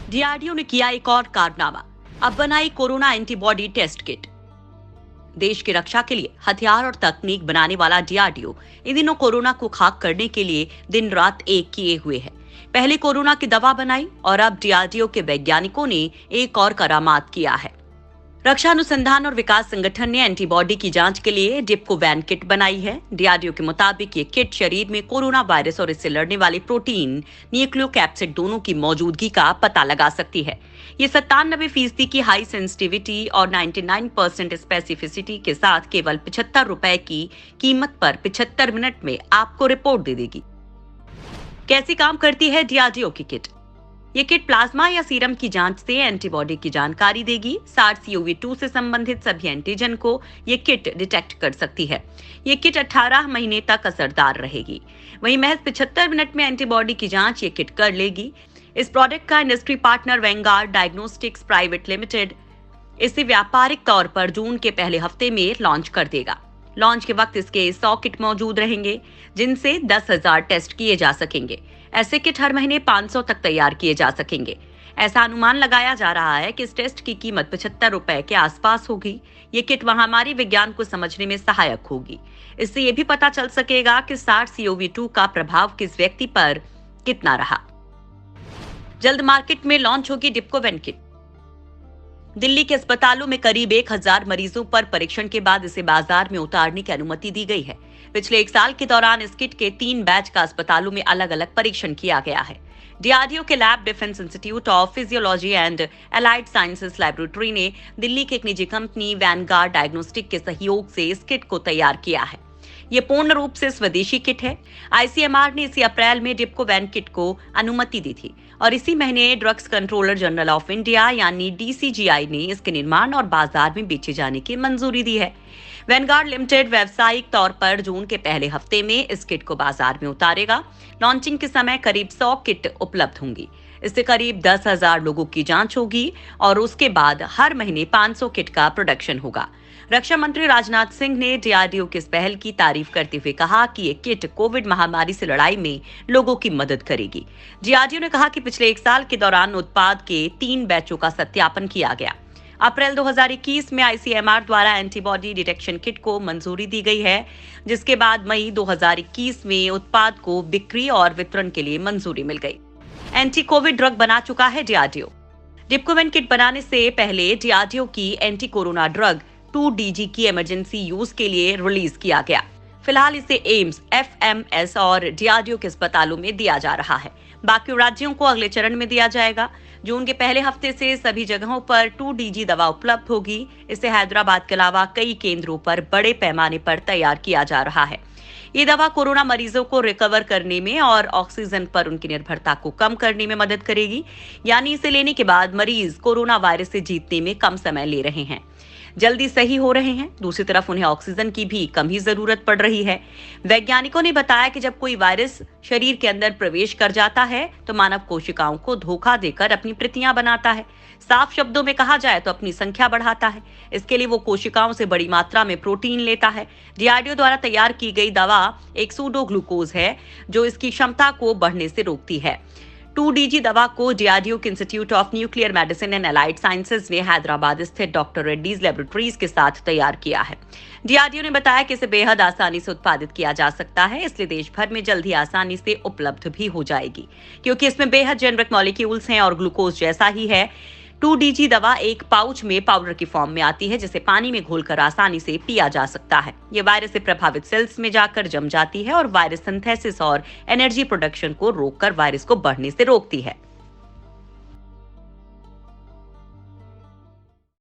DRDO ने किया एक और कारनामा, अब बनाई कोरोना एंटीबॉडी टेस्ट किट। देश की रक्षा के लिए हथियार और तकनीक बनाने वाला डीआरडीओ इन दिनों कोरोना को खाक करने के लिए दिन रात एक किए हुए है। पहले कोरोना की दवा बनाई और अब डीआरडीओ के वैज्ञानिकों ने एक और करामात किया है। रक्षा अनुसंधान और विकास संगठन ने एंटीबॉडी की जांच के लिए डिप्कोवैन किट बनाई है। डीआरडीओ के मुताबिक ये किट शरीर में कोरोना वायरस और इससे लड़ने वाले प्रोटीन न्यूक्लियोकैप्सिड दोनों की मौजूदगी का पता लगा सकती है। ये 97% की हाई सेंसिटिविटी और 99% स्पेसिफिसिटी के साथ केवल 75 रुपए की कीमत पर 75 मिनट में आपको रिपोर्ट दे देगी। कैसे काम करती है डीआरडीओ की किट? ये किट प्लाज्मा या सीरम की जांच से एंटीबॉडी की जानकारी देगी। SARS-CoV-2 से संबंधित सभी एंटीजन को ये किट डिटेक्ट कर सकती है। ये किट 18 महीने तक असरदार रहेगी। वहीं महज 75 मिनट में एंटीबॉडी की जांच ये किट कर लेगी। इस प्रोडक्ट का industry partner Vanguard diagnostics private limited इसे व्यापारिक तौर पर जून के पहले हफ्ते में लॉन्च कर देगा। लॉन्च के वक्त इसके 100 किट मौजूद रहेंगे, जिनसे 10,000 टेस्ट किए जा सकेंगे। ऐसे किट हर महीने 500 तक तैयार किए जा सकेंगे। ऐसा अनुमान लगाया जा रहा है कि इस टेस्ट की कीमत 75 रुपए के आसपास होगी। ये किट महामारी विज्ञान को समझने में सहायक होगी। इससे ये भी पता चल सकेगा कि SARS-CoV-2 का प्रभाव किस व्यक्ति पर कितना रहा। जल्द मार्केट में लॉन्च होगी डिप्कोवैन किट। दिल्ली के अस्पतालों में करीब 1,000 मरीजों पर परीक्षण के बाद इसे बाजार में उतारने की अनुमति दी गई है। पिछले 1 साल के दौरान इस किट के 3 बैच का अस्पतालों में अलग अलग परीक्षण किया गया है। डीआरडीओ के lab defence institute of physiology and allied sciences laboratory ने दिल्ली की एक निजी कंपनी वैनगार्ड डायग्नोस्टिक के सहयोग से इस किट को तैयार किया है। ये पूर्ण रूप से स्वदेशी किट है। आईसीएमआर ने इसी अप्रैल में डिप्कोवैन किट को अनुमति दी थी और इसी महीने drugs controller general of India यानी डीसीजीआई ने इसके निर्माण और बाजार में बेचे जाने की मंजूरी दी है। वैनगार्ड लिमिटेड व्यावसायिक तौर पर जून के पहले हफ्ते में इस किट को बाजार में उतारेगा। लॉन्चिंग के समय करीब 100 किट उपलब्ध होंगी। इससे करीब 10,000 लोगों की जांच होगी और उसके बाद हर महीने 500 किट का प्रोडक्शन होगा। रक्षा मंत्री राजनाथ सिंह ने डीआरडीओ की इस पहल की तारीफ करते हुए कहा कि ये किट कोविड महामारी से लड़ाई में लोगों की मदद करेगी। डीआरडीओ ने कहा कि पिछले 1 साल के दौरान उत्पाद के 3 बैचों का सत्यापन किया गया। अप्रैल 2021 में आईसीएमआर द्वारा एंटीबॉडी डिटेक्शन किट को मंजूरी दी गई है, जिसके बाद मई 2021 में उत्पाद को बिक्री और वितरण के लिए मंजूरी मिल गई। एंटी कोविड ड्रग बना चुका है डीआरडीओ। डिप्कोवैन किट बनाने से पहले डीआरडीओ की एंटी कोरोना ड्रग 2DG की इमरजेंसी यूज के लिए रिलीज किया गया। फिलहाल इसे एम्स, FMS और डीआरडीओ के अस्पतालों में दिया जा रहा है। बाकी राज्यों को अगले चरण में दिया जाएगा। जून के पहले हफ्ते से सभी जगहों पर 2DG दवा उपलब्ध होगी। इसे हैदराबाद के अलावा कई केंद्रों पर बड़े पैमाने पर तैयार किया जा रहा है। ये दवा कोरोना मरीजों को रिकवर करने में और ऑक्सीजन पर उनकी निर्भरता को कम करने में मदद करेगी। यानी इसे लेने के बाद मरीज कोरोना वायरस से जीतने में कम समय ले रहे हैं, जल्दी सही हो रहे हैं। दूसरी तरफ उन्हें ऑक्सीजन की भी कम ही जरूरत पड़ रही है। वैज्ञानिकों ने बताया कि जब कोई वायरस शरीर के अंदर प्रवेश कर जाता है तो मानव कोशिकाओं को धोखा देकर अपनी प्रतियां बनाता है। साफ शब्दों में कहा जाए तो अपनी संख्या बढ़ाता है। इसके लिए वो कोशिकाओं से बड़ी मात्रा में प्रोटीन लेता है। डीआरडीओ द्वारा तैयार की गई दवा एक सूडो ग्लूकोज है जो इसकी क्षमता को बढ़ने से रोकती है। 2DG दवा को डीआरडीओ के institute of nuclear medicine and allied sciences ने हैदराबाद स्थित डॉक्टर रेड्डीज लैबोरेटरीज के साथ तैयार किया है। डीआरडीओ ने बताया कि इसे बेहद आसानी से उत्पादित किया जा सकता है, इसलिए देश भर में जल्द ही आसानी से उपलब्ध भी हो जाएगी, क्योंकि इसमें बेहद जेनेरिक मॉलिक्यूल्स हैं और ग्लूकोज जैसा ही है। 2DG दवा एक पाउच में पाउडर की फॉर्म में आती है, जिसे पानी में घोलकर आसानी से पिया जा सकता है। ये वायरस से प्रभावित सेल्स में जाकर जम जाती है और वायरस सिंथेसिस और एनर्जी प्रोडक्शन को रोककर वायरस को बढ़ने से रोकती है।